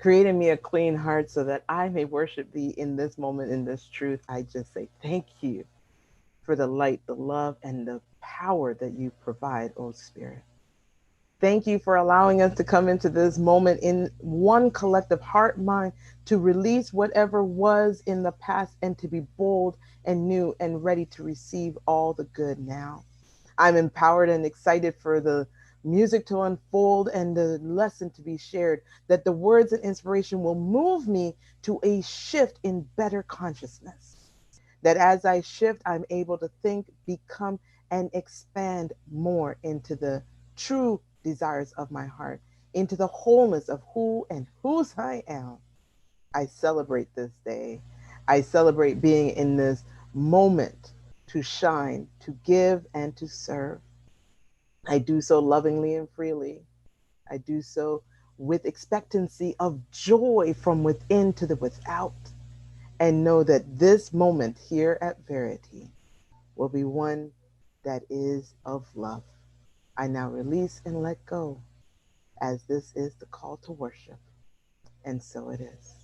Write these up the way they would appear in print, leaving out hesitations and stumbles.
Create in me a clean heart so that I may worship thee in this moment, in this truth. I just say thank you for the light, the love, and the power that you provide, oh Spirit. Thank you for allowing us to come into this moment in one collective heart mind to release whatever was in the past and to be bold and new and ready to receive all the good now. I'm empowered and excited for the music to unfold and the lesson to be shared, that the words and inspiration will move me to a shift in better consciousness. That as I shift, I'm able to think, become, and expand more into the true desires of my heart, into the wholeness of who and whose I am. I celebrate this day. I celebrate being in this moment to shine, to give, and to serve. I do so lovingly and freely. I do so with expectancy of joy from within to the without, and know that this moment here at Verity will be one that is of love. I now release and let go, as this is the call to worship, and so it is.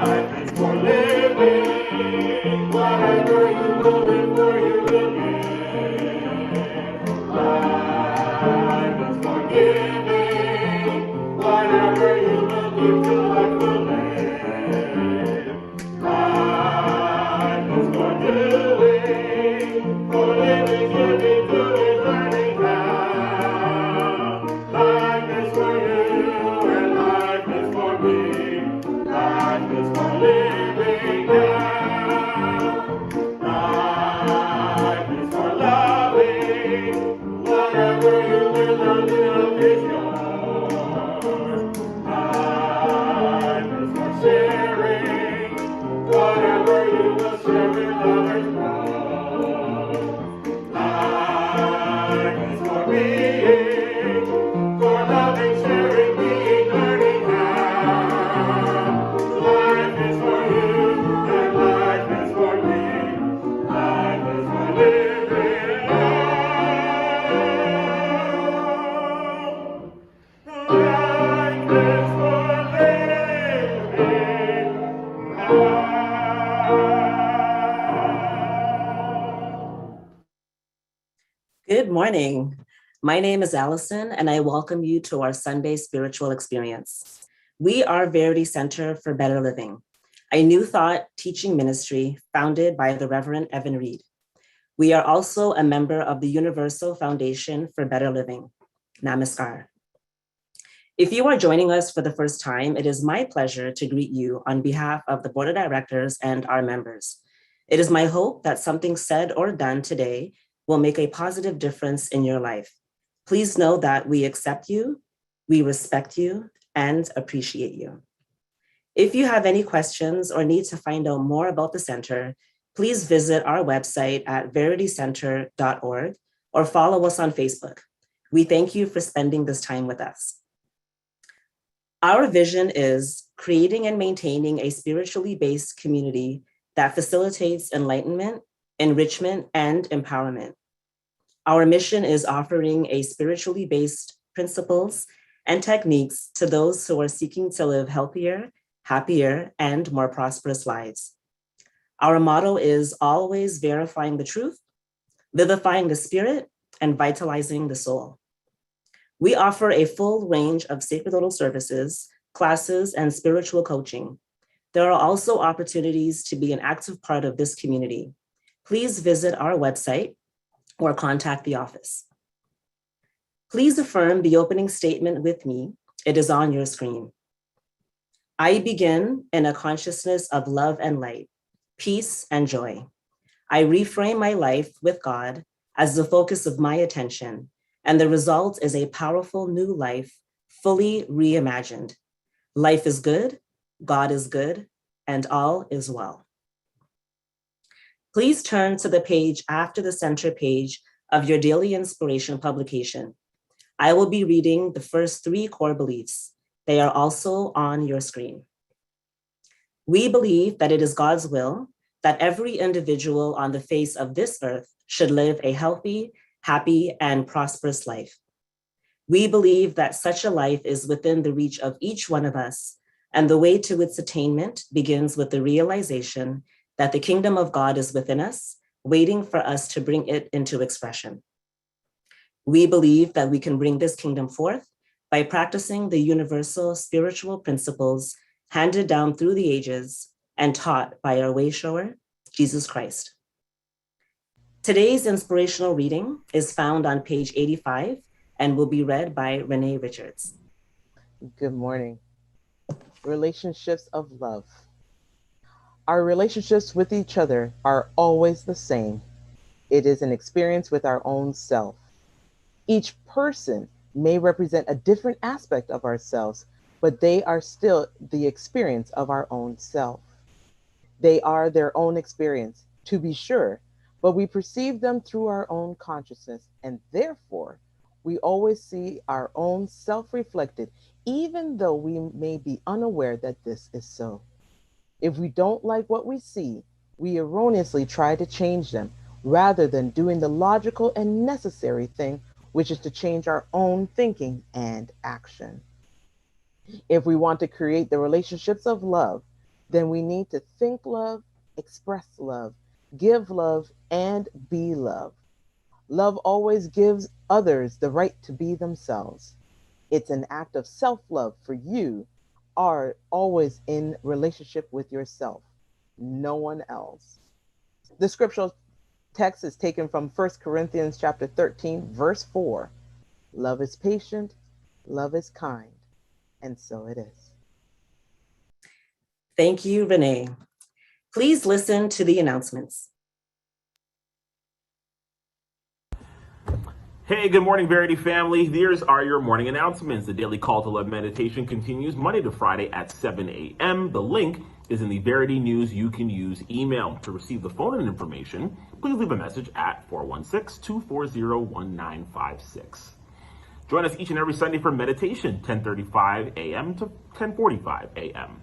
Life is for living, whatever you will before you will give. Life is for giving, whatever you will give to life will live. Life is for doing, for living, giving, doing, learning how. Life is for you and life is for me. Life is for living now. Life is for loving. Whatever you will love is yours. Life is for sharing. Whatever you will share with others grows. Life is for being, for loving, sharing, being, learning how. Life is for you, and life is for me. Life is for living now. Life is for living now. Good morning. My name is Allison, and I welcome you to our Sunday spiritual experience. We are Verity Centre for Better Living, a new thought teaching ministry founded by the Reverend Evan Reed. We are also a member of the Universal Foundation for Better Living. Namaskar. If you are joining us for the first time, it is my pleasure to greet you on behalf of the Board of Directors and our members. It is my hope that something said or done today will make a positive difference in your life. Please know that we accept you, we respect you, and appreciate you. If you have any questions or need to find out more about the center, please visit our website at veritycenter.org or follow us on Facebook. We thank you for spending this time with us. Our vision is creating and maintaining a spiritually based community that facilitates enlightenment, enrichment, and empowerment. Our mission is offering a spiritually based principles and techniques to those who are seeking to live healthier, happier, and more prosperous lives. Our motto is always verifying the truth, vivifying the spirit, and vitalizing the soul. We offer a full range of sacerdotal services, classes, and spiritual coaching. There are also opportunities to be an active part of this community. Please visit our website or contact the office. Please affirm the opening statement with me. It is on your screen. I begin in a consciousness of love and light, peace and joy. I reframe my life with God as the focus of my attention, and the result is a powerful new life, fully reimagined. Life is good, God is good, and all is well. Please turn to the page after the center page of your daily inspiration publication. I will be reading the first 3 core beliefs. They are also on your screen. We believe that it is God's will that every individual on the face of this earth should live a healthy, happy, and prosperous life. We believe that such a life is within the reach of each one of us, and the way to its attainment begins with the realization that the kingdom of God is within us, waiting for us to bring it into expression. We believe that we can bring this kingdom forth by practicing the universal spiritual principles handed down through the ages and taught by our way shower, Jesus Christ. Today's inspirational reading is found on page 85 and will be read by Renee Richards. Good morning. Relationships of love. Our relationships with each other are always the same. It is an experience with our own self. Each person may represent a different aspect of ourselves, but they are still the experience of our own self. They are their own experience, to be sure, but we perceive them through our own consciousness, and therefore we always see our own self reflected, even though we may be unaware that this is so. If we don't like what we see, we erroneously try to change them, rather than doing the logical and necessary thing, which is to change our own thinking and action. If we want to create the relationships of love, then we need to think love, express love, give love, and be love. Love always gives others the right to be themselves. It's an act of self-love, for you are always in relationship with yourself, no one else. The scriptural text is taken from 1 Corinthians chapter 13, verse 4. Love is patient, love is kind, and so it is. Thank you, Renee. Please listen to the announcements. Hey, good morning, Verity family. These are your morning announcements. The daily call to love meditation continues Monday to Friday at 7 a.m. The link is in the Verity News You Can Use email. To receive the phone and information, please leave a message at 416-240-1956. Join us each and every Sunday for meditation, 10:35 a.m. to 10:45 a.m.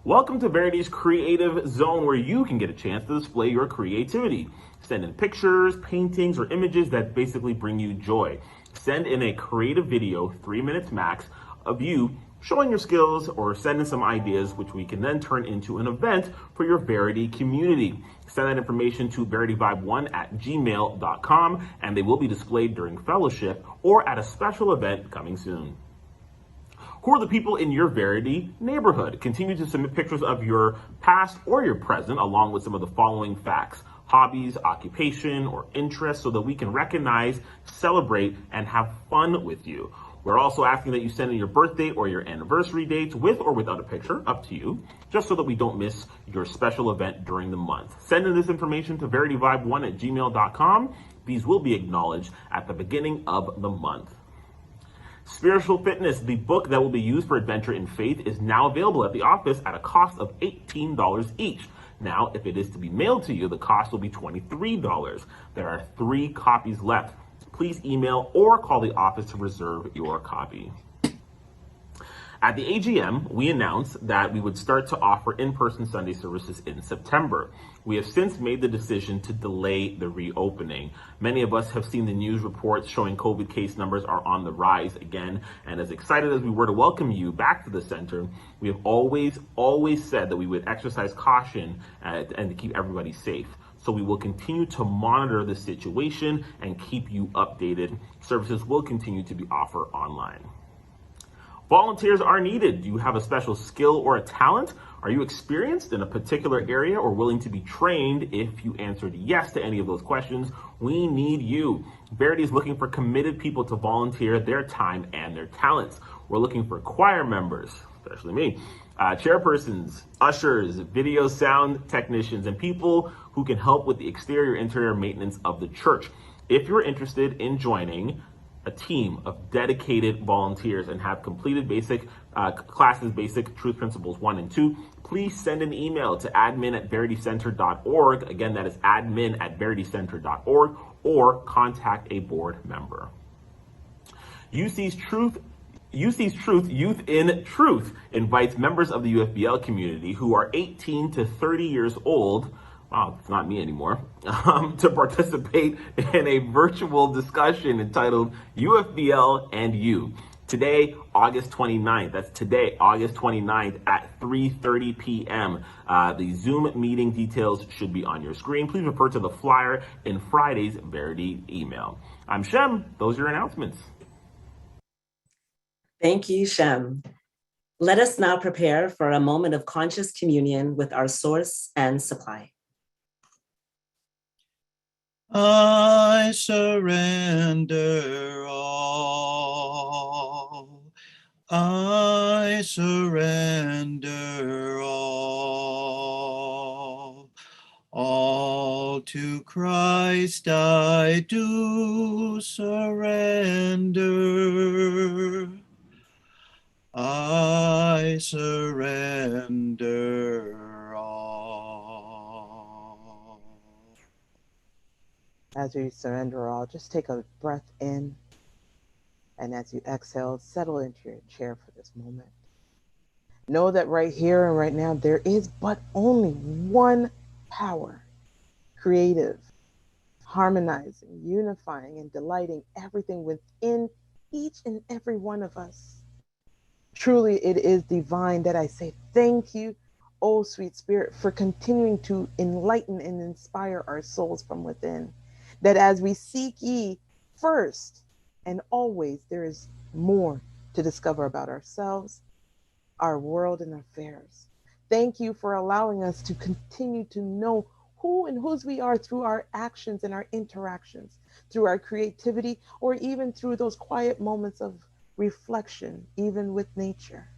Welcome to Verity's Creative Zone, where you can get a chance to display your creativity. Send in pictures, paintings, or images that basically bring you joy. Send in a creative video, 3 minutes max, of you showing your skills, or send in some ideas, which we can then turn into an event for your Verity community. Send that information to verityvibe1@gmail.com, and they will be displayed during fellowship or at a special event coming soon. Who are the people in your Verity neighborhood? Continue to submit pictures of your past or your present, along with some of the following facts: hobbies, occupation, or interests, so that we can recognize, celebrate, and have fun with you. We're also asking that you send in your birthday or your anniversary dates, with or without a picture, up to you, just so that we don't miss your special event during the month. Send in this information to verityvibe1@gmail.com. These will be acknowledged at the beginning of the month. Spiritual Fitness, the book that will be used for Adventure in Faith, is now available at the office at a cost of $18 each. Now, if it is to be mailed to you, the cost will be $23. There are 3 copies left. Please email or call the office to reserve your copy. At the AGM, we announced that we would start to offer in-person Sunday services in September. We have since made the decision to delay the reopening. Many of us have seen the news reports showing COVID case numbers are on the rise again. And as excited as we were to welcome you back to the center, we have always said that we would exercise caution and to keep everybody safe. So we will continue to monitor the situation and keep you updated. Services will continue to be offered online. Volunteers are needed. Do you have a special skill or a talent? Are you experienced in a particular area or willing to be trained? If you answered yes to any of those questions, we need you. Verity is looking for committed people to volunteer their time and their talents. We're looking for choir members, especially me, chairpersons, ushers, video sound technicians, and people who can help with the exterior interior maintenance of the church. If you're interested in joining a team of dedicated volunteers and have completed basic classes, basic truth principles 1 and 2, please send an email to admin@veritycenter.org. Again, that is admin@veritycenter.org, or contact a board member. UC's Truth Youth in Truth invites members of the UFBL community who are 18 to 30 years old wow, it's not me anymore, to participate in a virtual discussion entitled UFBL and You. Today, August 29th. That's today, August 29th at 3:30 p.m. The Zoom meeting details should be on your screen. Please refer to the flyer in Friday's Verity email. I'm Shem. Those are your announcements. Thank you, Shem. Let us now prepare for a moment of conscious communion with our source and supply. I surrender all. I surrender all. All to Christ I do surrender. I surrender all. As you surrender all, just take a breath in. And as you exhale, settle into your chair for this moment. Know that right here and right now, there is but only one power, creative, harmonizing, unifying, and delighting everything within each and every one of us. Truly, it is divine that I say thank you, oh sweet spirit, for continuing to enlighten and inspire our souls from within. That as we seek ye first and always, there is more to discover about ourselves, our world, and affairs. Thank you for allowing us to continue to know who and whose we are through our actions and our interactions, through our creativity, or even through those quiet moments of reflection, even with nature.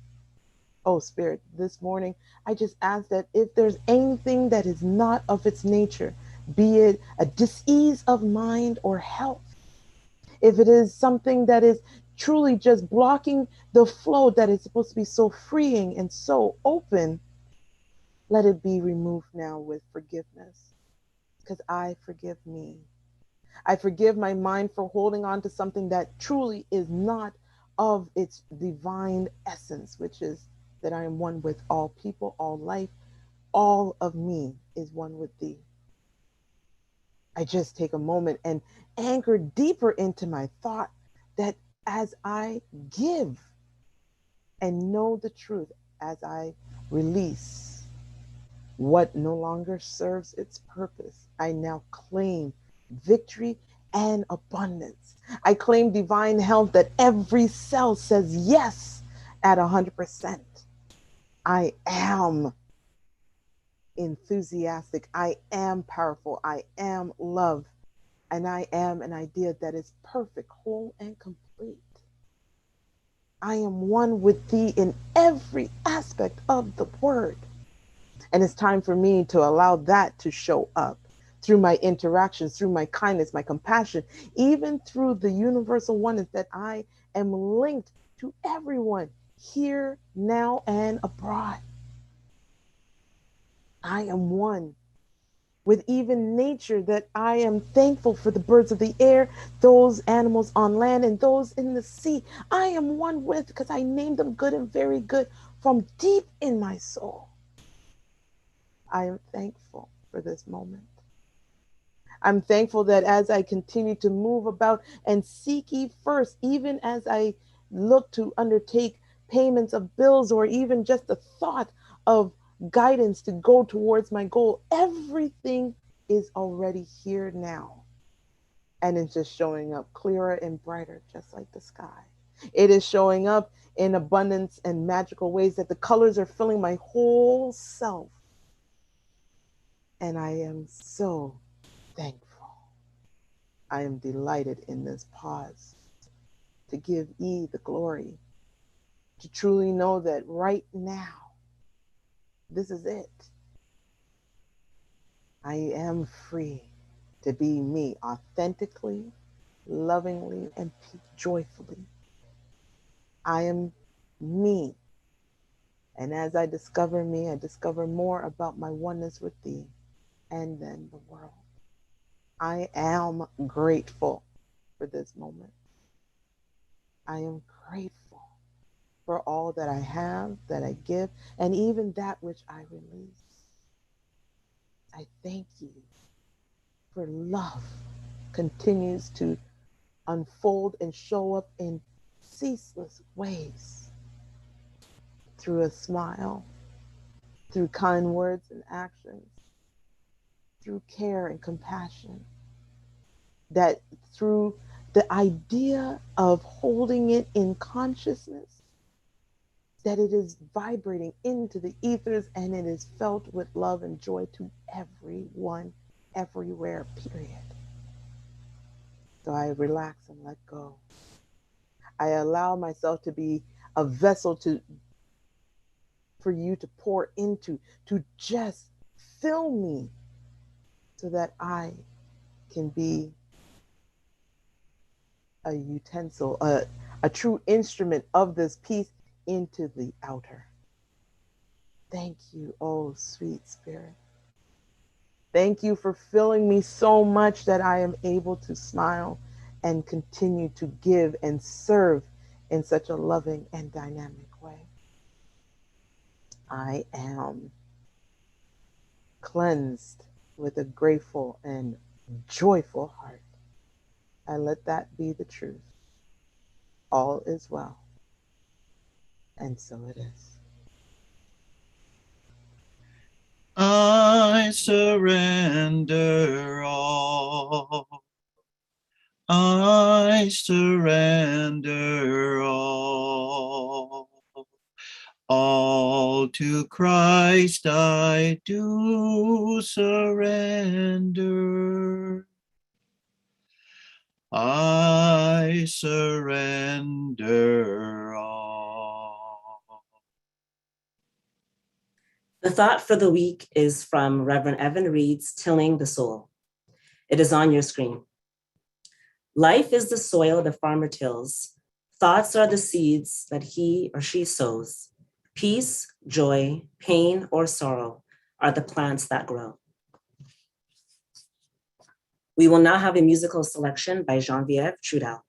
Oh, Spirit, this morning, I just ask that if there's anything that is not of its nature, be it a disease of mind or health, if it is something that is truly just blocking the flow that is supposed to be so freeing and so open, let it be removed now with forgiveness. Because I forgive me. I forgive my mind for holding on to something that truly is not of its divine essence, which is that I am one with all people, all life, all of me is one with thee. I just take a moment and anchor deeper into my thought that as I give and know the truth, as I release what no longer serves its purpose, I now claim victory and abundance. I claim divine health that every cell says yes at 100%. I am enthusiastic. I am powerful. I am love. And I am an idea that is perfect, whole, and complete. I am one with thee in every aspect of the word. And it's time for me to allow that to show up through my interactions, through my kindness, my compassion, even through the universal oneness that I am linked to everyone here, now, and abroad. I am one with even nature, that I am thankful for the birds of the air, those animals on land, and those in the sea. I am one with, because I named them good and very good from deep in my soul. I am thankful for this moment. I'm thankful that as I continue to move about and seek ye first, even as I look to undertake payments of bills or even just the thought of guidance to go towards my goal, everything is already here now. And it's just showing up clearer and brighter, just like the sky. It is showing up in abundance and magical ways that the colors are filling my whole self. And I am so thankful. I am delighted in this pause to give ye the glory, to truly know that right now, this is it. I am free to be me authentically, lovingly, and joyfully. I am me. And as I discover me, I discover more about my oneness with thee and then the world. I am grateful for this moment. I am grateful for all that I have, that I give, and even that which I release. I thank you for love continues to unfold and show up in ceaseless ways through a smile, through kind words and actions, through care and compassion, that through the idea of holding it in consciousness, that it is vibrating into the ethers and it is felt with love and joy to everyone, everywhere, period. So I relax and let go. I allow myself to be a vessel for you to pour into, to just fill me so that I can be a utensil, a true instrument of this peace into the outer. Thank you, oh sweet spirit. Thank you for filling me so much that I am able to smile and continue to give and serve in such a loving and dynamic way. I am cleansed with a grateful and joyful heart. I let that be the truth. All is well. And so it is. I surrender all. I surrender all. All to Christ I do surrender. I surrender all. The thought for the week is from Reverend Evan Reed's Tilling the Soul. It is on your screen. Life is the soil the farmer tills. Thoughts are the seeds that he or she sows. Peace, joy, pain, or sorrow are the plants that grow. We will now have a musical selection by Schreiner-Trudel.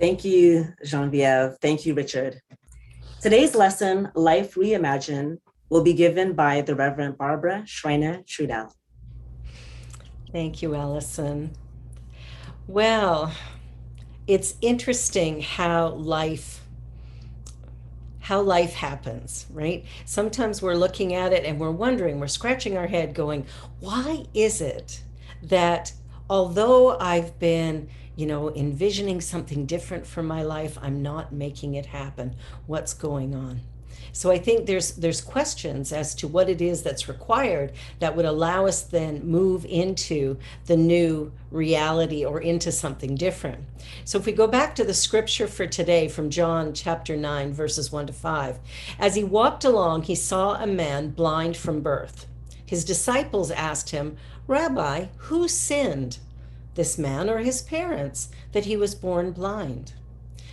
Thank you, Genevieve. Thank you, Richard. Today's lesson, Life Reimagined, will be given by the Reverend Barbara Schreiner-Trudel. Thank you, Allison. Well, it's interesting how life happens, right? Sometimes we're looking at it and we're wondering, we're scratching our head going, why is it that although I've been, envisioning something different for my life, I'm not making it happen? What's going on? So I think there's questions as to what it is that's required that would allow us then move into the new reality or into something different. So if we go back to the scripture for today from John chapter 9 verses 1 to 5, as he walked along, he saw a man blind from birth. His disciples asked him, "Rabbi, who sinned, this man or his parents, that he was born blind?"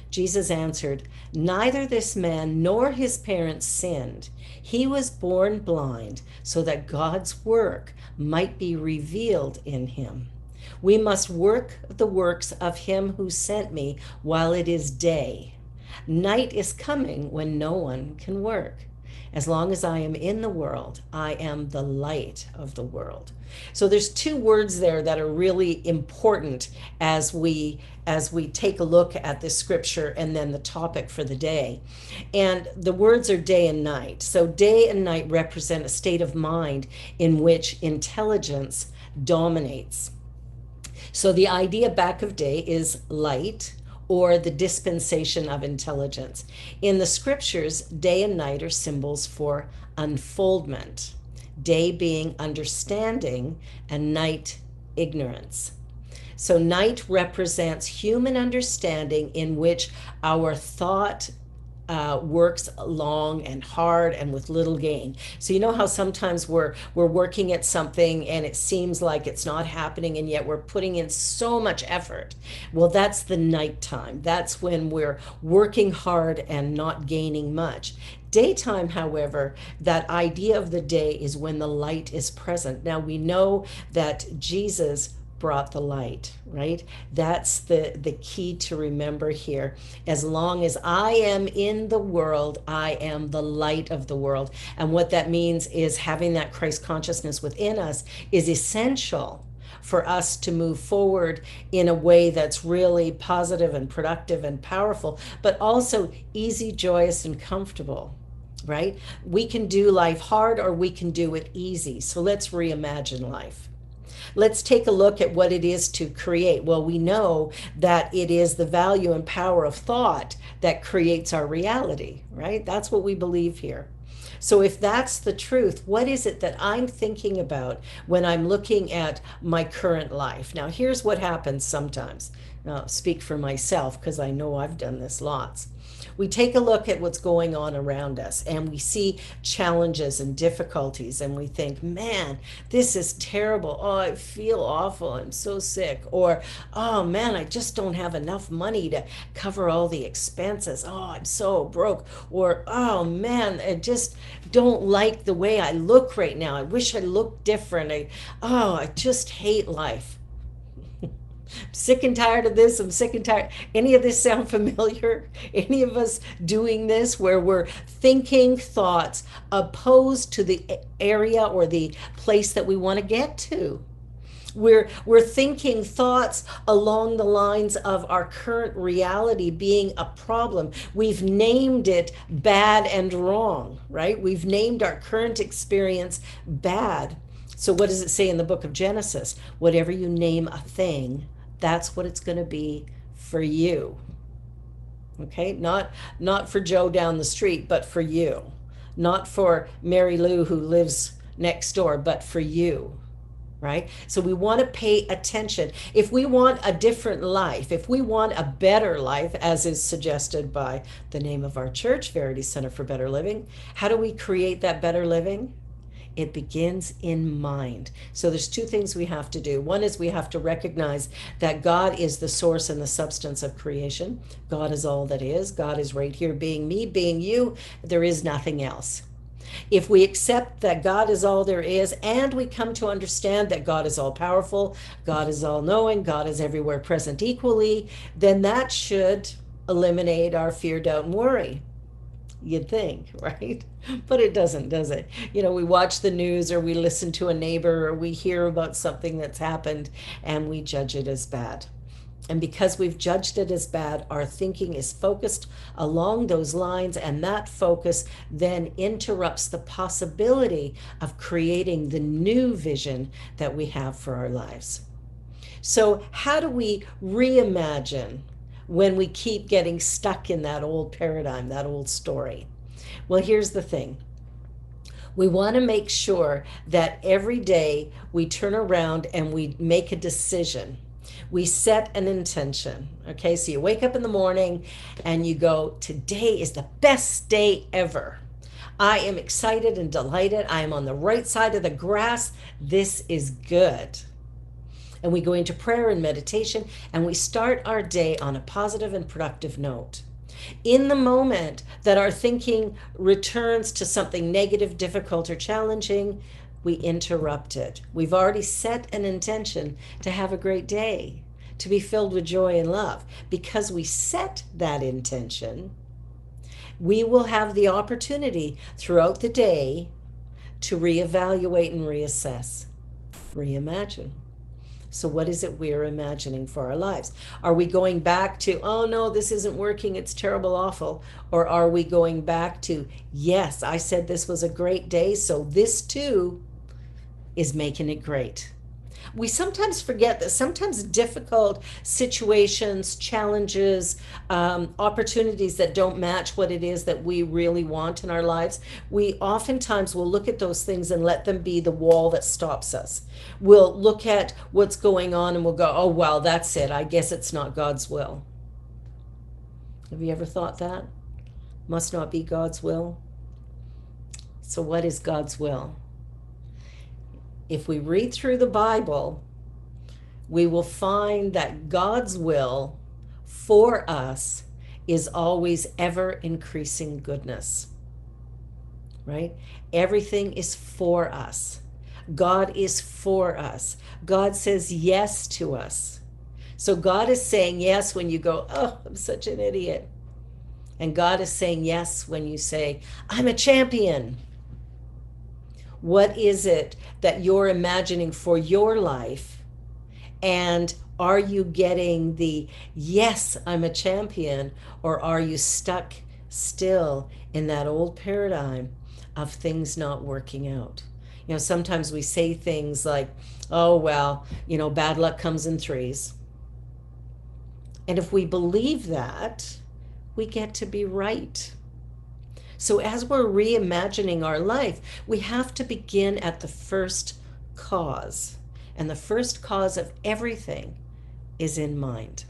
Jesus answered, "Neither this man nor his parents sinned. He was born blind so that God's work might be revealed in him. We must work the works of him who sent me while it is day. Night is coming when no one can work. As long as I am in the world, I am the light of the world." So there's two words there that are really important as we take a look at this scripture and then the topic for the day. And the words are day and night. So day and night represent a state of mind in which intelligence dominates. So the idea back of day is light, or the dispensation of intelligence. In the scriptures, day and night are symbols for unfoldment, day being understanding and night ignorance. So night represents human understanding in which our thought works long and hard and with little gain. So you know how sometimes we're working at something and it seems like it's not happening, and yet we're putting in so much effort. Well, that's the nighttime. That's when we're working hard and not gaining much. Daytime, however, that idea of the day is when the light is present. Now we know that Jesus brought the light, right? That's the key to remember here. As long as I am in the world, I am the light of the world. And what that means is having that Christ consciousness within us is essential for us to move forward in a way that's really positive and productive and powerful, but also easy, joyous, and comfortable, right? We can do life hard or we can do it easy. So let's reimagine life. Let's take a look at what it is to create. Well, we know that it is the value and power of thought that creates our reality, right? That's what we believe here. So if that's the truth, what is it that I'm thinking about when I'm looking at my current life? Now, here's what happens sometimes. Now, I'll speak for myself because I know I've done this lots. We take a look at what's going on around us and we see challenges and difficulties and we think, man, this is terrible. Oh, I feel awful. I'm so sick. Or, oh man, I just don't have enough money to cover all the expenses. Oh, I'm so broke. Or, oh man, I just don't like the way I look right now. I wish I looked different. I just hate life. Sick and tired of this. I'm sick and tired. Any of this sound familiar? Any of us doing this where we're thinking thoughts opposed to the area or the place that we want to get to? We're thinking thoughts along the lines of our current reality being a problem. We've named it bad and wrong, right? We've named our current experience bad. So what does it say in the book of Genesis? Whatever you name a thing, that's what it's going to be for you. Okay, not for Joe down the street, but for you. Not for Mary Lou who lives next door, but for you. right? So we want to pay attention. If we want a different life, if we want a better life, as is suggested by the name of our church, Verity Centre for Better Living, how do we create that better living? It begins in mind. So there's two things we have to do. One is we have to recognize that God is the source and the substance of creation. God is all that is. God is right here being me, being you. There is nothing else. If we accept that God is all there is, and we come to understand that God is all powerful, God is all knowing, God is everywhere present equally, then that should eliminate our fear, doubt, and worry. You'd think, right? But it doesn't, does it? You know, we watch the news or we listen to a neighbor or we hear about something that's happened and we judge it as bad. And because we've judged it as bad, our thinking is focused along those lines, and that focus then interrupts the possibility of creating the new vision that we have for our lives. So, how do we reimagine when we keep getting stuck in that old paradigm, that old story? Well, here's the thing. We want to make sure that every day we turn around and we make a decision. We set an intention. Okay, so you wake up in the morning and you go, today is the best day ever. I am excited and delighted. I am on the right side of the grass. This is good. And we go into prayer and meditation and we start our day on a positive and productive note. In the moment that our thinking returns to something negative, difficult, or challenging, we interrupt it. We've already set an intention to have a great day, to be filled with joy and love. Because we set that intention, we will have the opportunity throughout the day to reevaluate and reassess, reimagine. So, what is it we're imagining for our lives? Are we going back to, oh no, this isn't working, it's terrible, awful? Or are we going back to, yes, I said this was a great day, so this too is making it great? We sometimes forget that sometimes difficult situations, challenges, opportunities that don't match what it is that we really want in our lives, we oftentimes will look at those things and let them be the wall that stops us. We'll look at what's going on and we'll go, oh, well, that's it. I guess it's not God's will. Have you ever thought that? Must not be God's will. So, what is God's will? If we read through the Bible, we will find that God's will for us is always ever increasing goodness, right? Everything is for us. God is for us. God says yes to us. So God is saying yes when you go, oh, I'm such an idiot. And God is saying yes when you say, I'm a champion. What is it that you're imagining for your life? And are you getting the yes, I'm a champion? Or are you stuck still in that old paradigm of things not working out? You know, sometimes we say things like, oh, well, you know, bad luck comes in threes. And if we believe that, we get to be right. So as we're reimagining our life, we have to begin at the first cause. And the first cause of everything is in mind.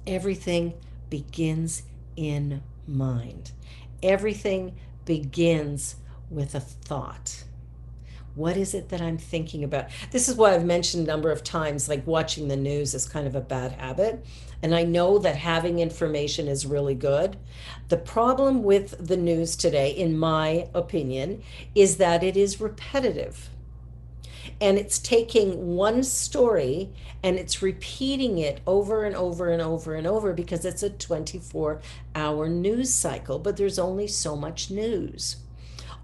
Everything begins in mind. Everything begins with a thought. What is it that I'm thinking about? This is why I've mentioned a number of times, like watching the news is kind of a bad habit. And I know that having information is really good. The problem with the news today, in my opinion, is that it is repetitive. And it's taking one story and it's repeating it over and over and over and over because it's a 24-hour news cycle, but there's only so much news.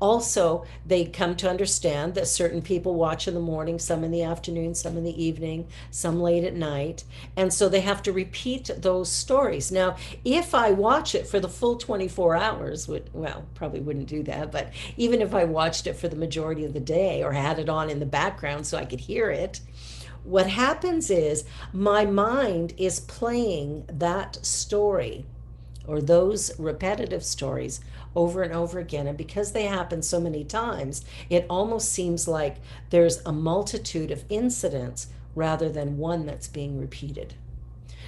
Also, they come to understand that certain people watch in the morning, some in the afternoon, some in the evening, some late at night. And so they have to repeat those stories. Now, if I watch it for the full 24 hours, well, probably wouldn't do that, but even if I watched it for the majority of the day or had it on in the background so I could hear it, what happens is my mind is playing that story or those repetitive stories over and over again. And because they happen so many times, it almost seems like there's a multitude of incidents rather than one that's being repeated.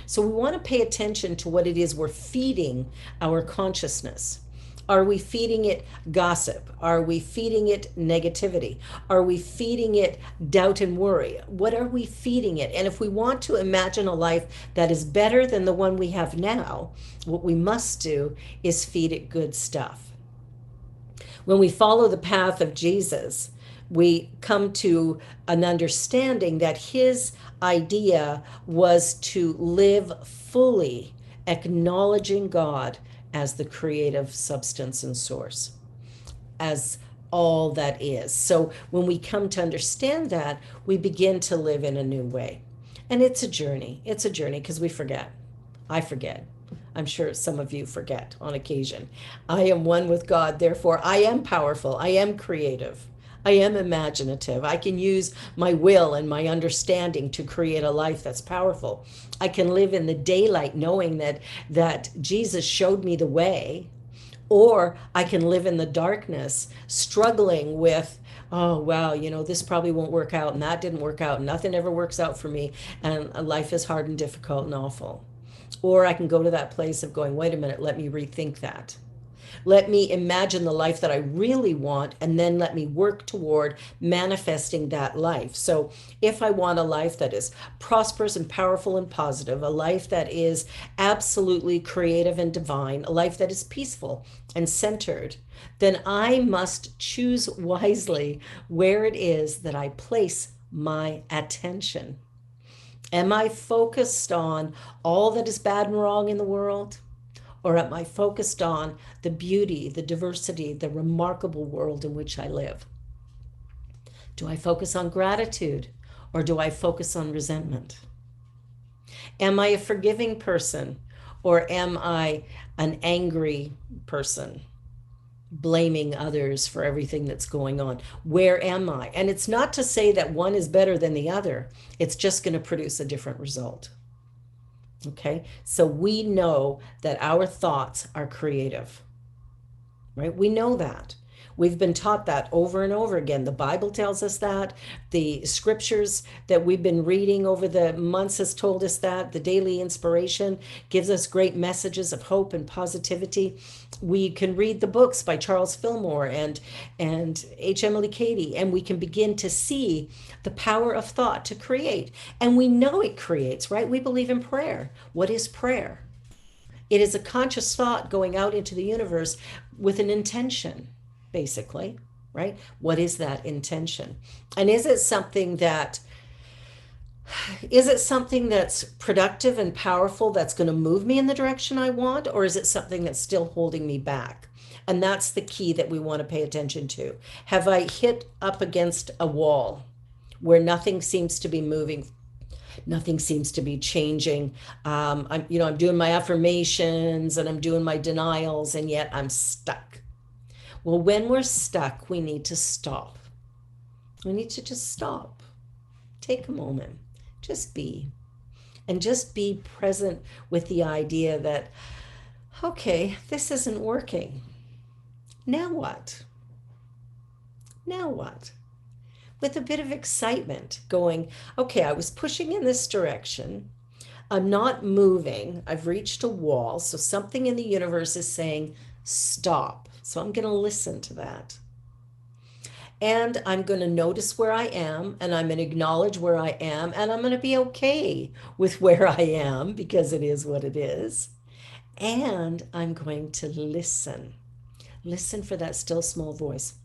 So we want to pay attention to what it is we're feeding our consciousness. Are we feeding it gossip? Are we feeding it negativity? Are we feeding it doubt and worry? What are we feeding it? And if we want to imagine a life that is better than the one we have now, what we must do is feed it good stuff. When we follow the path of Jesus, we come to an understanding that his idea was to live fully, acknowledging God as the creative substance and source, as all that is. So when we come to understand that, we begin to live in a new way. And it's a journey. It's a journey because we forget. I forget. I'm sure some of you forget on occasion. I am one with God, therefore I am powerful. I am creative. I am imaginative. I can use my will and my understanding to create a life that's powerful. I can live in the daylight knowing that Jesus showed me the way, or I can live in the darkness struggling with, oh wow, this probably won't work out, and that didn't work out, and nothing ever works out for me, and life is hard and difficult and awful. Or I can go to that place of going, wait a minute, let me rethink that. Let me imagine the life that I really want, and then let me work toward manifesting that life. So if I want a life that is prosperous and powerful and positive, a life that is absolutely creative and divine, a life that is peaceful and centered, then I must choose wisely where it is that I place my attention. Am I focused on all that is bad and wrong in the world? Or am I focused on the beauty, the diversity, the remarkable world in which I live? Do I focus on gratitude, or do I focus on resentment? Am I a forgiving person, or am I an angry person, blaming others for everything that's going on? Where am I? And it's not to say that one is better than the other. It's just going to produce a different result. Okay, so we know that our thoughts are creative, right? We know that. We've been taught that over and over again. The Bible tells us that. The scriptures that we've been reading over the months has told us that. The daily inspiration gives us great messages of hope and positivity. We can read the books by Charles Fillmore and H. Emily Cady, and we can begin to see the power of thought to create. And we know it creates, right? We believe in prayer. What is prayer? It is a conscious thought going out into the universe with an intention, basically, right? What is that intention? And is it something that's productive and powerful that's going to move me in the direction I want, or is it something that's still holding me back? And that's the key that we want to pay attention to. Have I hit up against a wall where nothing seems to be moving? Nothing seems to be changing. I'm doing my affirmations and I'm doing my denials, and yet I'm stuck. Well, when we're stuck, we need to stop. We need to just stop. Take a moment. Just be. And just be present with the idea that, okay, this isn't working. Now what? Now what? With a bit of excitement, going, okay, I was pushing in this direction. I'm not moving. I've reached a wall. So something in the universe is saying, stop. So I'm going to listen to that. And I'm going to notice where I am, and I'm going to acknowledge where I am, and I'm going to be okay with where I am because it is what it is. And I'm going to listen. Listen for that still small voice.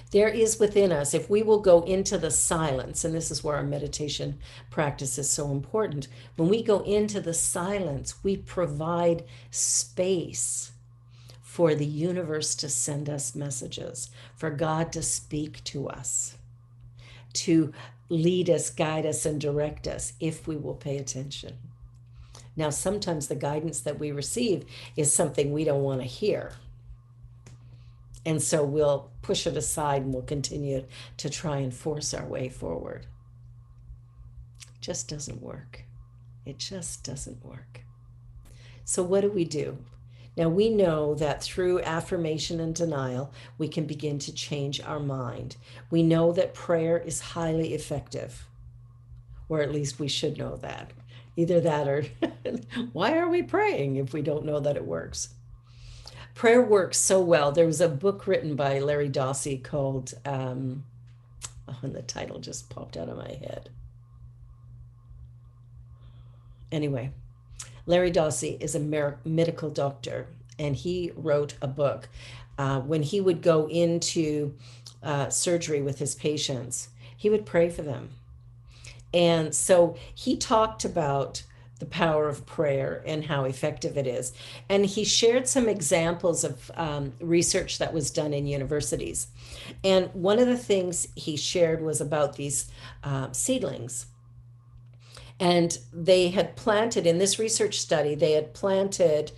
There is within us, if we will go into the silence, and this is where our meditation practice is so important. When we go into the silence, we provide space for the universe to send us messages, for God to speak to us, to lead us, guide us, and direct us if we will pay attention. Now, sometimes the guidance that we receive is something we don't want to hear. And so we'll push it aside and we'll continue to try and force our way forward. It just doesn't work. It just doesn't work. So, what do we do? Now, we know that through affirmation and denial, we can begin to change our mind. We know that prayer is highly effective, or at least we should know that. Either that or why are we praying if we don't know that it works? Prayer works so well. There was a book written by Larry Dossey called, and the title just popped out of my head. Anyway, Larry Dossey is a medical doctor, and he wrote a book. When he would go into surgery with his patients, he would pray for them. And so he talked about the power of prayer and how effective it is. And he shared some examples of research that was done in universities. And one of the things he shared was about these seedlings. And they had planted, in this research study, they had planted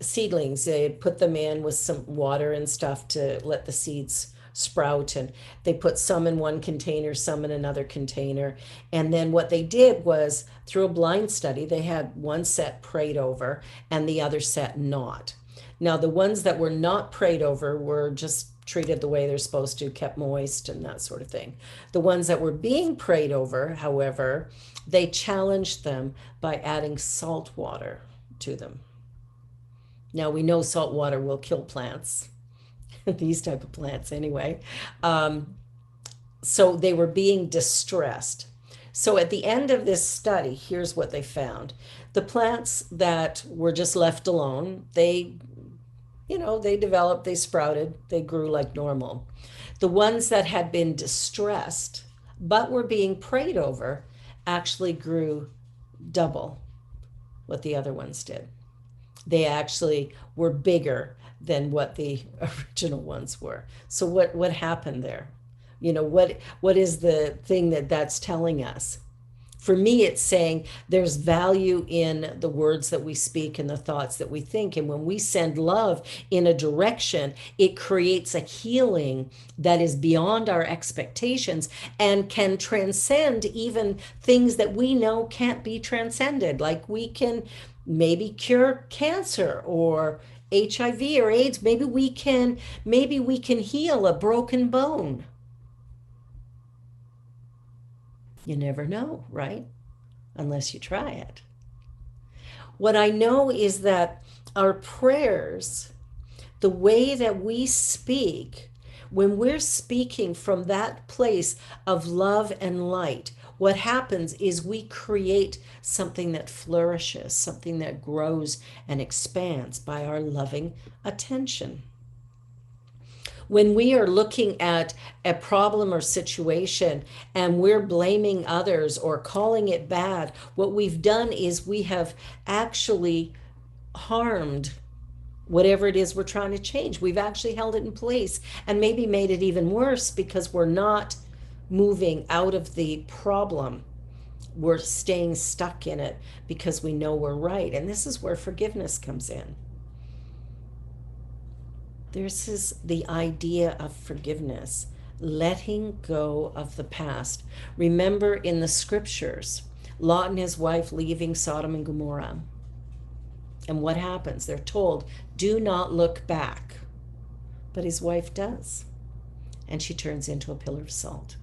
seedlings. They had put them in with some water and stuff to let the seeds sprout, and they put some in one container, some in another container. And then what they did was, through a blind study, they had one set prayed over and the other set not. Now, the ones that were not prayed over were just treated the way they're supposed to, kept moist and that sort of thing. The ones that were being prayed over, however, they challenged them by adding salt water to them. Now, we know salt water will kill plants, these type of plants anyway. So they were being distressed. So at the end of this study, here's what they found. The plants that were just left alone, they developed, they sprouted, they grew like normal. The ones that had been distressed but were being prayed over actually grew double what the other ones did. They actually were bigger than what the original ones were. So what happened there? What is the thing that's telling us? For me, it's saying there's value in the words that we speak and the thoughts that we think. And when we send love in a direction, it creates a healing that is beyond our expectations and can transcend even things that we know can't be transcended. Like we can maybe cure cancer or HIV or AIDS. Maybe we can heal a broken bone. You never know, right? Unless you try it. What I know is that our prayers, the way that we speak, when we're speaking from that place of love and light, what happens is we create something that flourishes, something that grows and expands by our loving attention. When we are looking at a problem or situation and we're blaming others or calling it bad, what we've done is we have actually harmed whatever it is we're trying to change. We've actually held it in place and maybe made it even worse because we're not moving out of the problem. We're staying stuck in it because we know we're right. And this is where forgiveness comes in. This is the idea of forgiveness, letting go of the past. Remember in the scriptures, Lot and his wife leaving Sodom and Gomorrah. And what happens? They're told, do not look back. But his wife does. And she turns into a pillar of salt.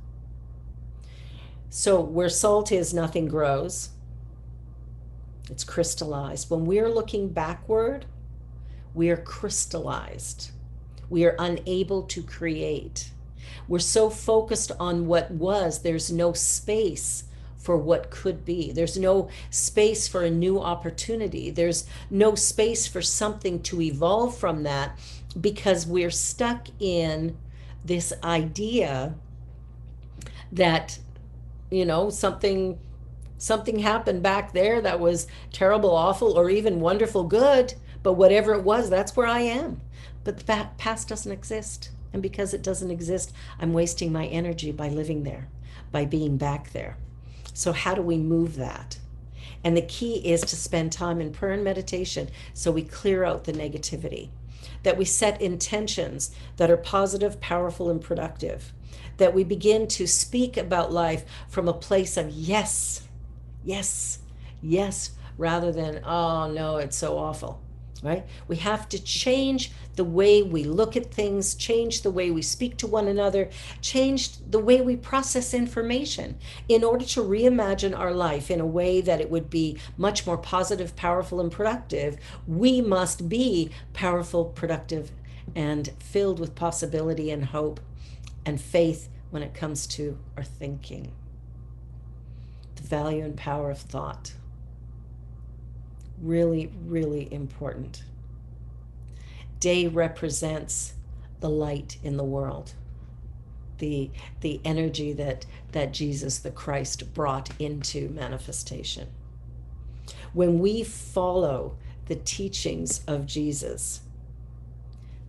So where salt is, nothing grows. It's crystallized. When we're looking backward, we are crystallized. We are unable to create. We're so focused on what was, there's no space for what could be. There's no space for a new opportunity. There's no space for something to evolve from that because we're stuck in this idea that, something happened back there that was terrible, awful, or even wonderful, good. But whatever it was, that's where I am. But the past doesn't exist. And because it doesn't exist, I'm wasting my energy by living there, by being back there. So how do we move that? And the key is to spend time in prayer and meditation so we clear out the negativity, that we set intentions that are positive, powerful, and productive, that we begin to speak about life from a place of yes, yes, yes, rather than, oh no, it's so awful, right? We have to change the way we look at things, change the way we speak to one another, change the way we process information in order to reimagine our life in a way that it would be much more positive, powerful, and productive. We must be powerful, productive, and filled with possibility and hope and faith when it comes to our thinking. The value and power of thought. Really, really important. Day represents the light in the world, the energy that Jesus the Christ brought into manifestation. When we follow the teachings of Jesus,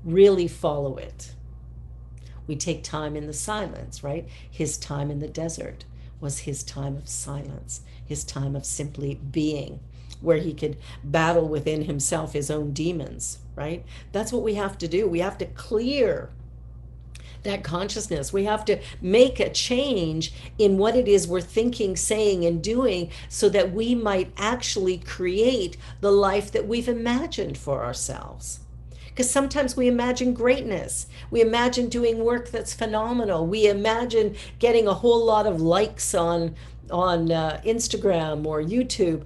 really follow it, we take time in the silence, right? His time in the desert was his time of silence, his time of simply being, where he could battle within himself his own demons, right? That's what we have to do. We have to clear that consciousness. We have to make a change in what it is we're thinking, saying, and doing so that we might actually create the life that we've imagined for ourselves. Because sometimes we imagine greatness. We imagine doing work that's phenomenal. We imagine getting a whole lot of likes on Instagram or YouTube,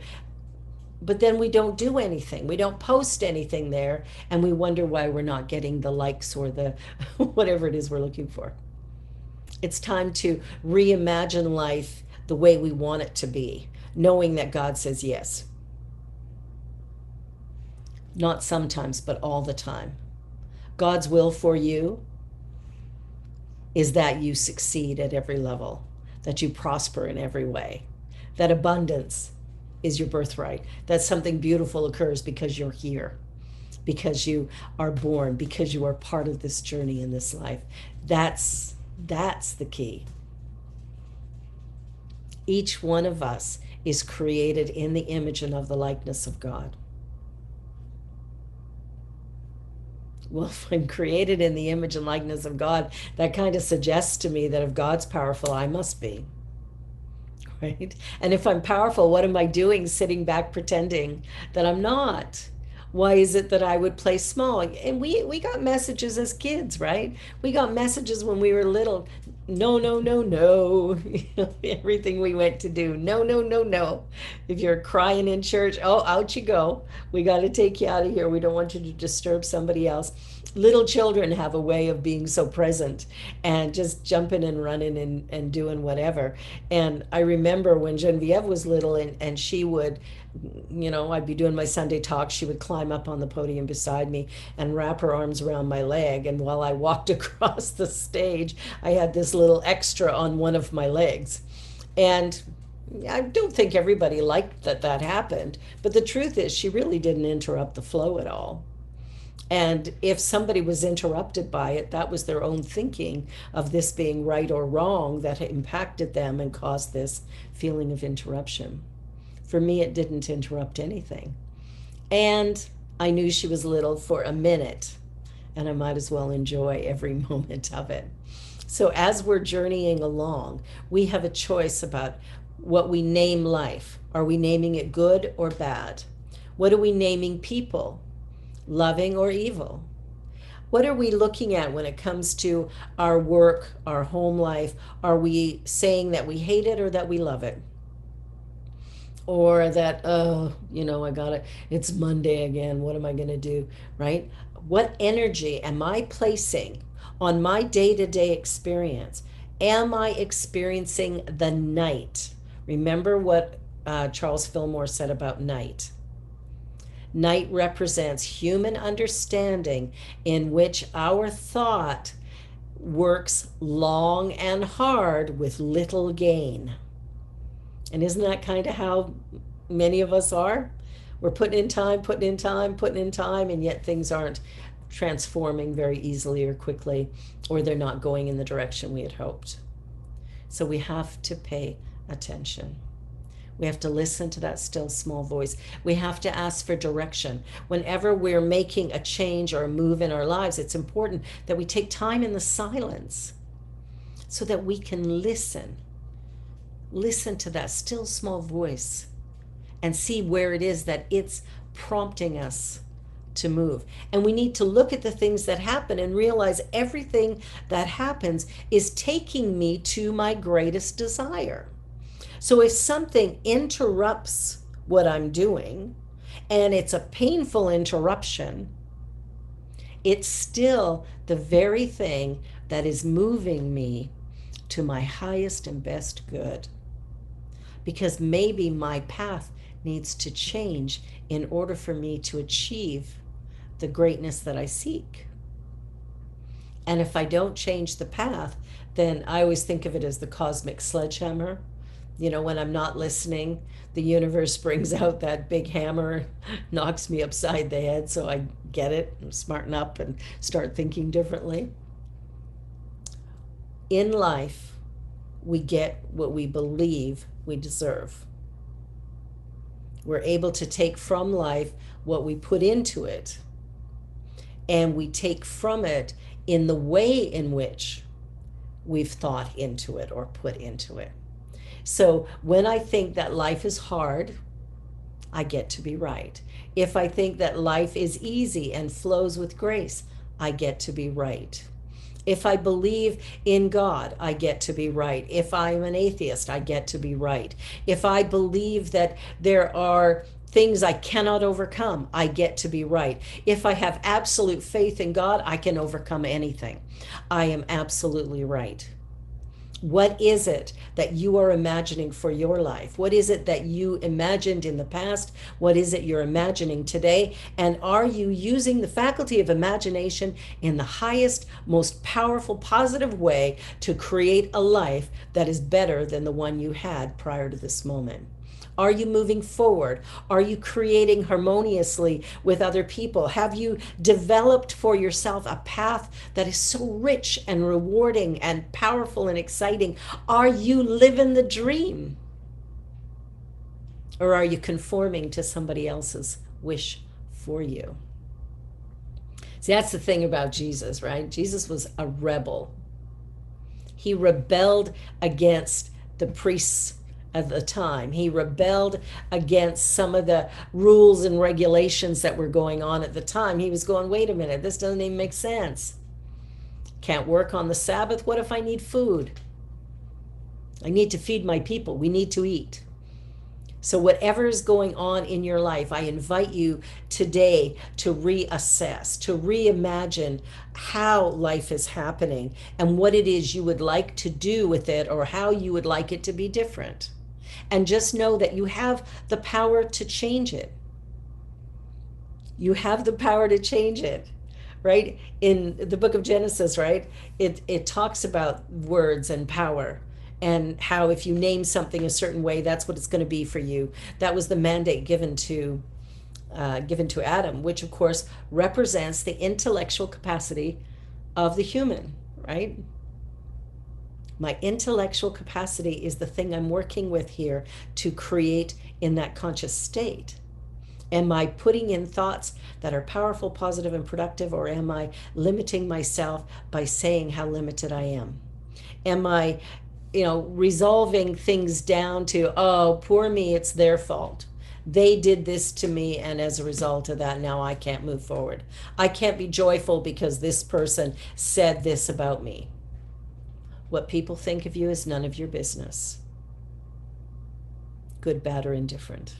but then we don't do anything. We don't post anything there, and we wonder why we're not getting the likes or the whatever it is we're looking for. It's time to reimagine life the way we want it to be, knowing that God says yes. Not sometimes, but all the time. God's will for you is that you succeed at every level, that you prosper in every way, that abundance is your birthright, that something beautiful occurs because you're here, because you are born, because you are part of this journey in this life. That's the key. Each one of us is created in the image and of the likeness of God. Well, if I'm created in the image and likeness of God, that kind of suggests to me that if God's powerful, I must be. Right? And if I'm powerful, what am I doing sitting back pretending that I'm not? Why is it that I would play small? And we got messages as kids, right? We got messages when we were little. No, no, no, no. Everything we went to do. No, no, no, no. If you're crying in church, oh, out you go. We got to take you out of here. We don't want you to disturb somebody else. Little children have a way of being so present and just jumping and running and doing whatever. And I remember when Genevieve was little and she would, I'd be doing my Sunday talk. She would climb up on the podium beside me and wrap her arms around my leg. And while I walked across the stage, I had this little extra on one of my legs. And I don't think everybody liked that happened. But the truth is, she really didn't interrupt the flow at all. And if somebody was interrupted by it, that was their own thinking of this being right or wrong that impacted them and caused this feeling of interruption. For me, it didn't interrupt anything. And I knew she was little for a minute, and I might as well enjoy every moment of it. So as we're journeying along, we have a choice about what we name life. Are we naming it good or bad? What are we naming people? Loving or evil? What are we looking at when it comes to our work, our home life? Are we saying that we hate it or that we love it? Or that, I got it. It's Monday again. What am I going to do? Right? What energy am I placing on my day-to-day experience? Am I experiencing the night? Remember what Charles Fillmore said about night. Night represents human understanding in which our thought works long and hard with little gain. And isn't that kind of how many of us are? We're putting in time, and yet things aren't transforming very easily or quickly, or they're not going in the direction we had hoped. So we have to pay attention. We have to listen to that still small voice. We have to ask for direction. Whenever we're making a change or a move in our lives, it's important that we take time in the silence so that we can listen. Listen to that still small voice and see where it is that it's prompting us to move. And we need to look at the things that happen and realize everything that happens is taking me to my greatest desire. So if something interrupts what I'm doing, and it's a painful interruption, it's still the very thing that is moving me to my highest and best good. Because maybe my path needs to change in order for me to achieve the greatness that I seek. And if I don't change the path, then I always think of it as the cosmic sledgehammer. You know, when I'm not listening, the universe brings out that big hammer, knocks me upside the head, so I get it and smarten up and start thinking differently. In life, we get what we believe we deserve. We're able to take from life what we put into it, and we take from it in the way in which we've thought into it or put into it. So when I think that life is hard, I get to be right. If I think that life is easy and flows with grace, I get to be right. If I believe in God, I get to be right. If I'm an atheist, I get to be right. If I believe that there are things I cannot overcome, I get to be right. If I have absolute faith in God, I can overcome anything. I am absolutely right. What is it that you are imagining for your life? What is it that you imagined in the past? What is it you're imagining today? And are you using the faculty of imagination in the highest, most powerful, positive way to create a life that is better than the one you had prior to this moment? Are you moving forward? Are you creating harmoniously with other people? Have you developed for yourself a path that is so rich and rewarding and powerful and exciting? Are you living the dream? Or are you conforming to somebody else's wish for you? See, that's the thing about Jesus, right? Jesus was a rebel. He rebelled against the priests of the time. He rebelled against some of the rules and regulations that were going on at the time. He was going, wait a minute, this doesn't even make sense. Can't work on the Sabbath. What if I need food? I need to feed my people. We need to eat. So whatever is going on in your life, I invite you today to reassess, to reimagine how life is happening and what it is you would like to do with it or how you would like it to be different. And just know that you have the power to change it. You have the power to change it, right? In the book of Genesis, right? It talks about words and power and how if you name something a certain way, that's what it's going to be for you. That was the mandate given to Adam, which of course represents the intellectual capacity of the human, right? My intellectual capacity is the thing I'm working with here to create in that conscious state. Am I putting in thoughts that are powerful, positive, and productive, or am I limiting myself by saying how limited I am? Am I, resolving things down to, oh, poor me, it's their fault. They did this to me, and as a result of that, now I can't move forward. I can't be joyful because this person said this about me. What people think of you is none of your business. Good, bad, or indifferent.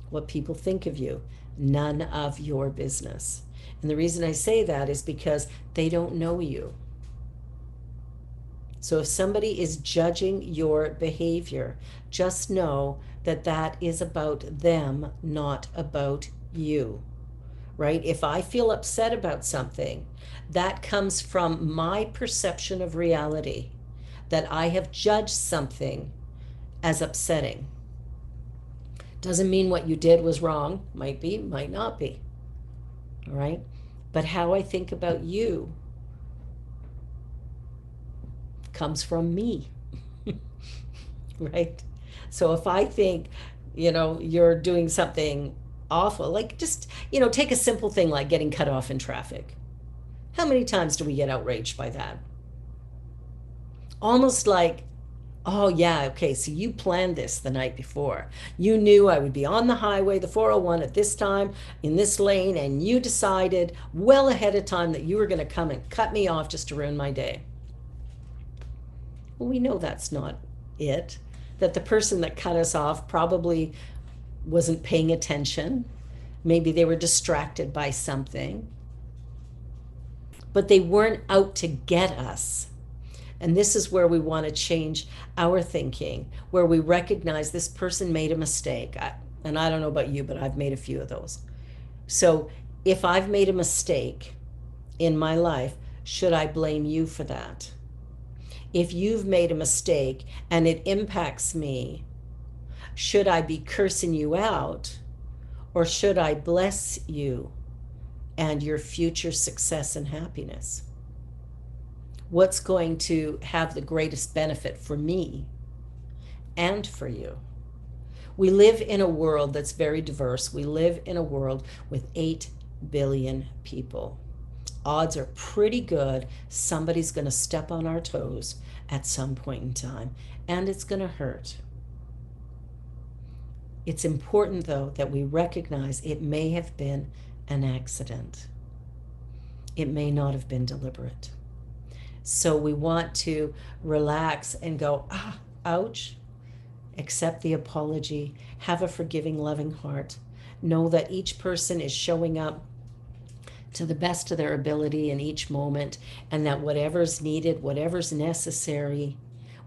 What people think of you, none of your business. And the reason I say that is because they don't know you. So if somebody is judging your behavior, just know that that is about them, not about you, right? If I feel upset about something, that comes from my perception of reality, that I have judged something as upsetting. Doesn't mean what you did was wrong. Might be, might not be. All right? But how I think about you comes from me. Right? So if I think, you're doing something awful, like just, take a simple thing like getting cut off in traffic. How many times do we get outraged by that? Almost like Oh, yeah. Okay. So you planned this the night before. You knew I would be on the highway, the 401 at this time in this lane, and you decided well ahead of time that you were going to come and cut me off just to ruin my day. Well, we know that's not it. That the person that cut us off probably wasn't paying attention. Maybe they were distracted by something, but they weren't out to get us. And this is where we want to change our thinking, where we recognize this person made a mistake. And I don't know about you, but I've made a few of those. So if I've made a mistake in my life, should I blame you for that? If you've made a mistake and it impacts me, should I be cursing you out, or should I bless you and your future success and happiness? What's going to have the greatest benefit for me and for you? We live in a world that's very diverse. We live in a world with 8 billion people. Odds are pretty good somebody's going to step on our toes at some point in time, and it's going to hurt. It's important, though, that we recognize it may have been an accident. It may not have been deliberate. So we want to relax and go, ouch, accept the apology, have a forgiving, loving heart. Know that each person is showing up to the best of their ability in each moment, and that whatever's needed, whatever's necessary,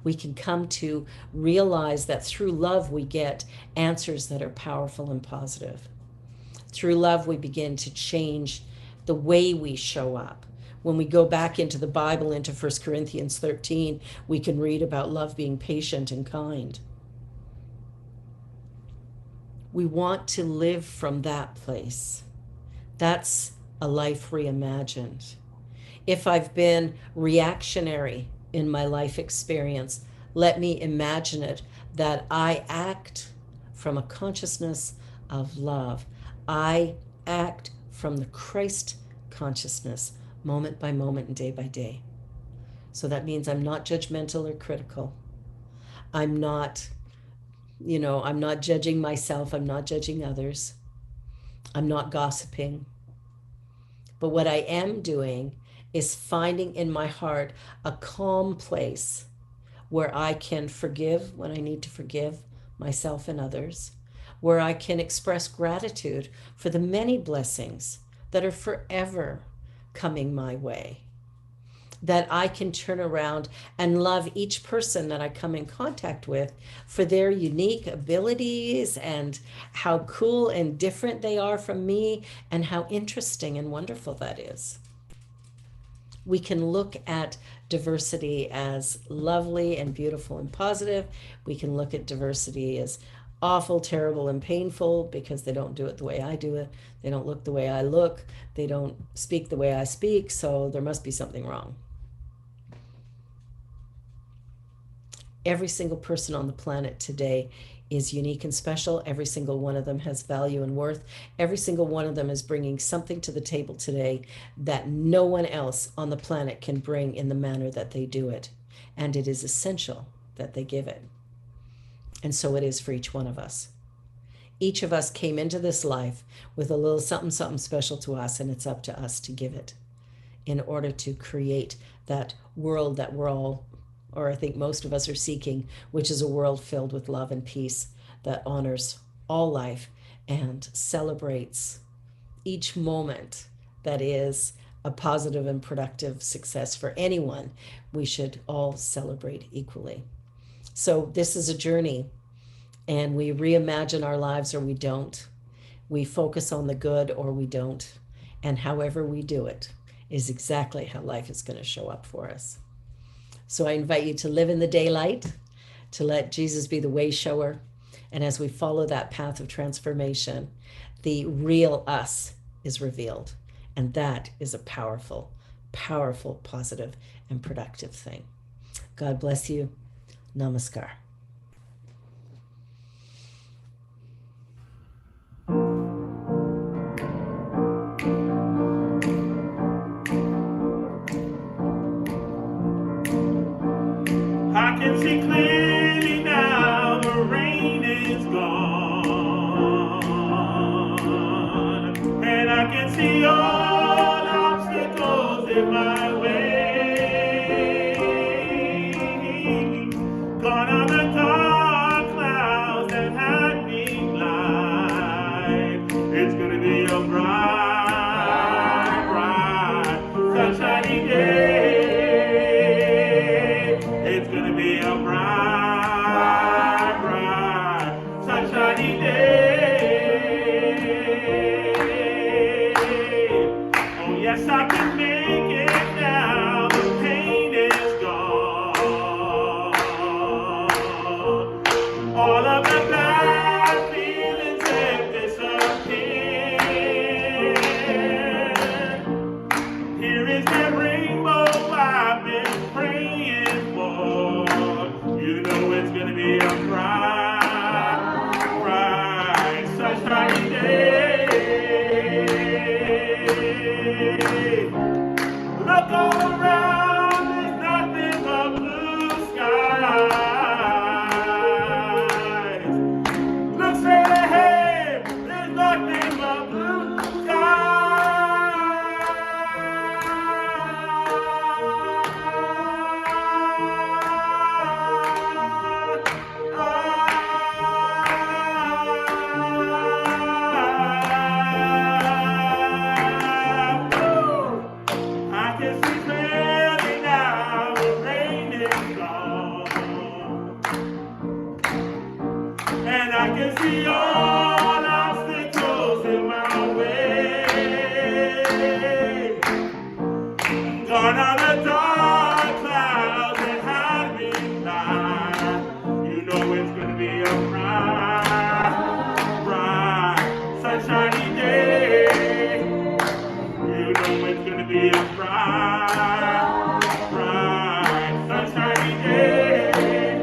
we can come to realize that through love we get answers that are powerful and positive. Through love we begin to change the way we show up. When we go back into the Bible, into 1 Corinthians 13, we can read about love being patient and kind. We want to live from that place. That's a life reimagined. If I've been reactionary in my life experience, let me imagine it that I act from a consciousness of love. I act from the Christ consciousness, moment by moment and day by day. So that means I'm not judgmental or critical. I'm not, I'm not judging myself. I'm not judging others. I'm not gossiping. But what I am doing is finding in my heart a calm place where I can forgive when I need to forgive myself and others, where I can express gratitude for the many blessings that are forever coming my way, that I can turn around and love each person that I come in contact with for their unique abilities and how cool and different they are from me and how interesting and wonderful that is. We can look at diversity as lovely and beautiful and positive. We can look at diversity as awful, terrible, and painful because they don't do it the way I do it. They don't look the way I look. They don't speak the way I speak, so there must be something wrong. Every single person on the planet today is unique and special. Every single one of them has value and worth. Every single one of them is bringing something to the table today that no one else on the planet can bring in the manner that they do it. And it is essential that they give it. And so it is for each one of us. Each of us came into this life with a little something, something special to us, and it's up to us to give it in order to create that world that we're all, or I think most of us are seeking, which is a world filled with love and peace that honors all life and celebrates each moment that is a positive and productive success for anyone. We should all celebrate equally. So this is a journey, and we reimagine our lives or we don't. We focus on the good or we don't. And however we do it is exactly how life is going to show up for us. So I invite you to live in the daylight, to let Jesus be the way shower. And as we follow that path of transformation, the real us is revealed. And that is a powerful, powerful, positive, and productive thing. God bless you. Namaskar. I can see clear. is gone, and I can see all obstacles in my way. Gone are the dark clouds that had me blind. It's gonna be a bright, bright, sunshiny day. It's gonna be a bright, bright, sunshiny day. Oh yes, I can make it now. The pain is gone. All of the bad feelings have disappeared. Here is that rainbow I've been praying for. You know it's gonna be a bright, bright, sunshiny day. Look all around, there's nothing but blue skies. Look straight ahead, there's nothing but blue I can see clearly now, the rain is gone. And I can see all obstacles in my way. Gone are the dark clouds that had me blind. You know it's gonna be a bright, bright, sunshiny day. You know it's gonna be a bright, bright, sunshiny day.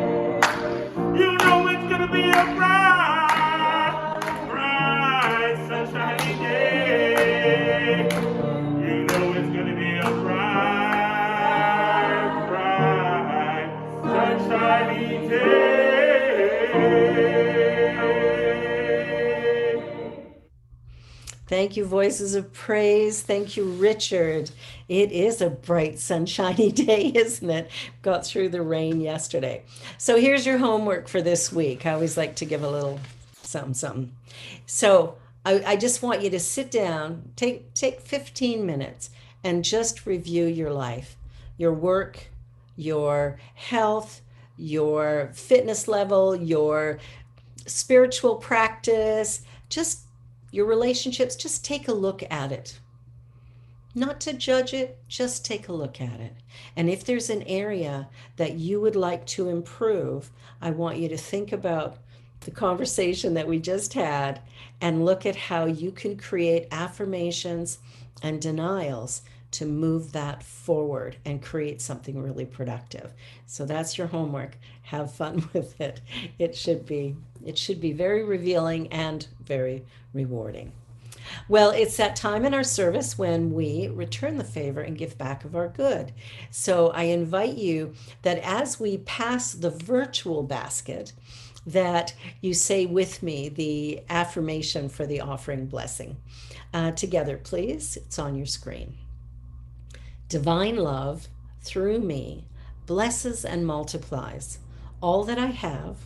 You know it's gonna be a bright, bright, sunshiny day. You know it's gonna be a bright, bright, sunshiny day. Thank you, Voices of Praise. Thank you, Richard. It is a bright, sunshiny day, isn't it? Got through the rain yesterday. So here's your homework for this week. I always like to give a little something, something. So I just want you to sit down, take 15 minutes, and just review your life, your work, your health, your fitness level, your spiritual practice, just your relationships. Just take a look at it. Not to judge it, just take a look at it. And if there's an area that you would like to improve, I want you to think about the conversation that we just had and look at how you can create affirmations and denials to move that forward and create something really productive. So that's your homework. Have fun with it. It should be very revealing and very rewarding. Well, it's that time in our service when we return the favor and give back of our good. So I invite you that as we pass the virtual basket, that you say with me the affirmation for the offering blessing. Together, please. It's on your screen. Divine love through me blesses and multiplies all that I have,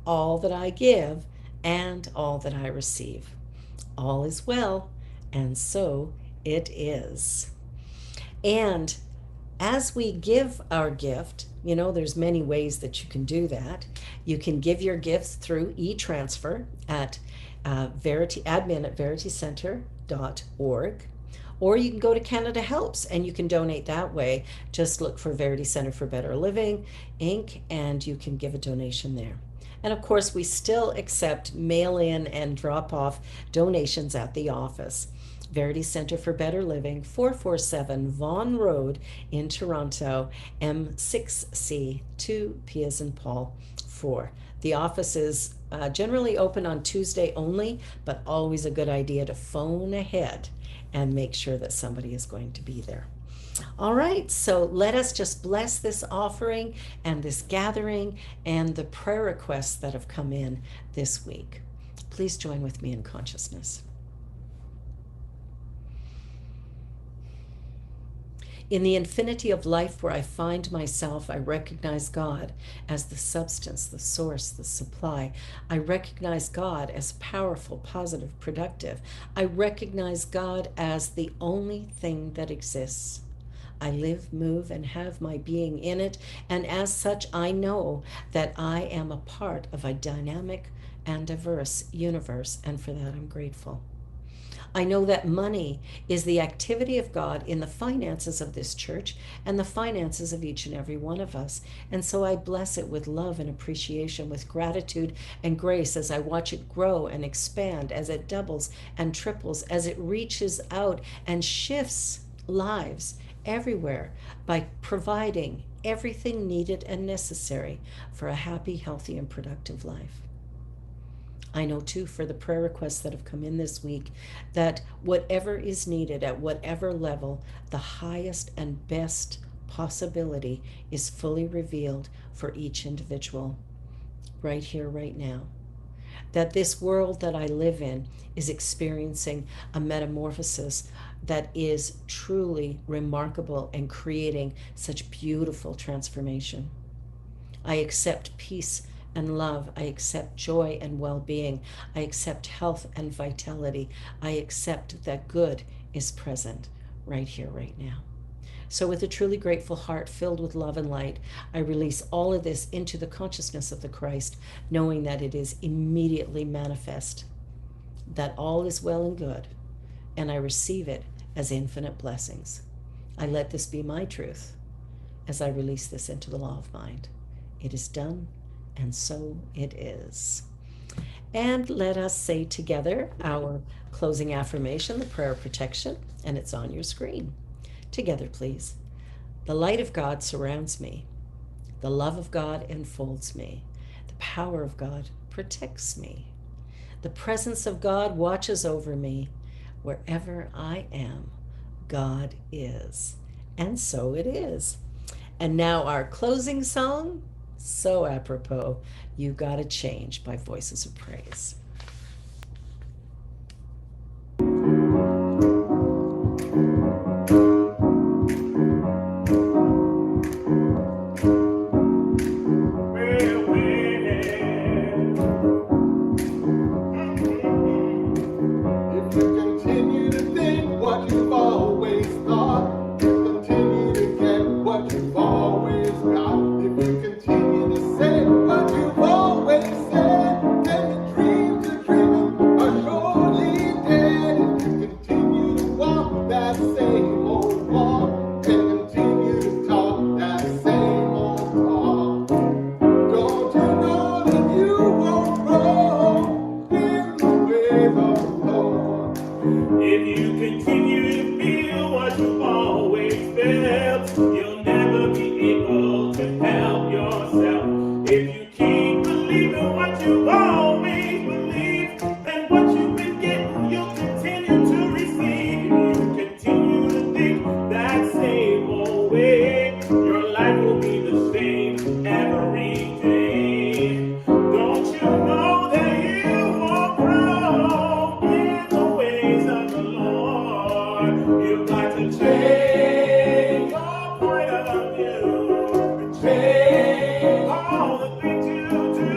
all that I give, and all that I receive. All is well, and so it is. And as we give our gift, you know, there's many ways that you can do that. You can give your gifts through e-transfer at admin at veritycentre.org. Or you can go to Canada Helps and you can donate that way. Just look for Verity Centre for Better Living, Inc., and you can give a donation there. And of course, we still accept mail-in and drop-off donations at the office. Verity Centre for Better Living, 447 Vaughan Road in Toronto, M6C 2P as in Paul 4. The office is generally open on Tuesday only, but always a good idea to phone ahead and make sure that somebody is going to be there. All right, so let us just bless this offering and this gathering and the prayer requests that have come in this week. Please join with me in consciousness. In the infinity of life where I find myself, I recognize God as the substance, the source, the supply. I recognize God as powerful, positive, productive. I recognize God as the only thing that exists. I live, move, and have my being in it, and as such, I know that I am a part of a dynamic and diverse universe, and for that I'm grateful. I know that money is the activity of God in the finances of this church and the finances of each and every one of us. And so I bless it with love and appreciation, with gratitude and grace as I watch it grow and expand, as it doubles and triples, as it reaches out and shifts lives everywhere by providing everything needed and necessary for a happy, healthy, and productive life. I know too, for the prayer requests that have come in this week, that whatever is needed at whatever level, the highest and best possibility is fully revealed for each individual right here, right now. That this world that I live in is experiencing a metamorphosis that is truly remarkable and creating such beautiful transformation. I accept peace and love. I accept joy and well being. I accept health and vitality. I accept that good is present right here, right now. So, with a truly grateful heart filled with love and light, I release all of this into the consciousness of the Christ, knowing that it is immediately manifest, that all is well and good, and I receive it as infinite blessings. I let this be my truth as I release this into the law of mind. It is done, and so it is. And let us say together our closing affirmation, the prayer of protection, and it's on your screen. Together, please. The light of God surrounds me. The love of God enfolds me. The power of God protects me. The presence of God watches over me. Wherever I am, God is. And so it is. And now our closing song, so apropos, You Gotta Change by Voices of Praise. If you continue to think what you've always thought, you continue to get what you've always got. If you continue to say what you've always said, then the dreams you're dreaming are surely dead. If you continue to walk that same old walk, and continue to talk that same old talk, don't you know that you won't grow in the ways of the Lord? If you continue to feel what you've always felt, you'll never be able to help yourself. If you keep believing what you've always believed, then what you've been getting, you'll continue to receive. If you continue to think that same old way, your life will be the same every day. Don't you know that you won't grow in the ways of the Lord? You've got to change your point of view and change all the things you do.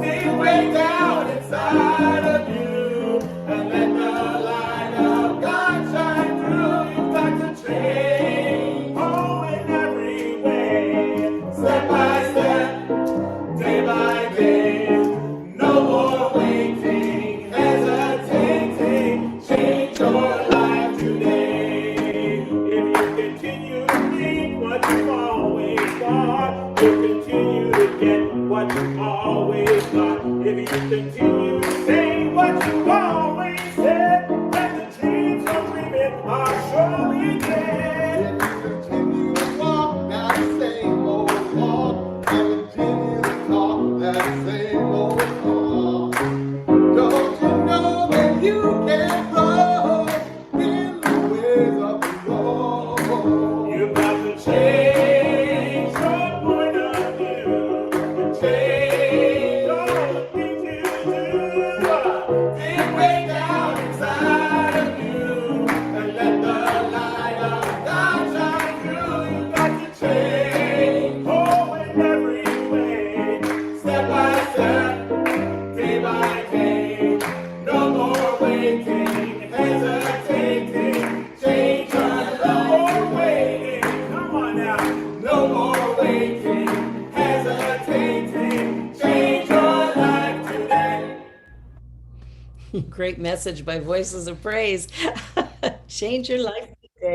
Dig way down inside of you and let the light of God shine through. You've got to change, oh, in every way, step by step, day by day. No more waiting, hesitating. Change your life today. If you continue to think what you've always thought, you'll continue to get what you've always got. If you continue to say what you've always said, then the dreams you're dreaming are surely dead. If you continue to walk that same old walk, and continue to talk that same old talk, don't you know that you can grow in the ways of the Lord? waiting, hesitating, change your life today. Great message by Voices of Praise. Change your life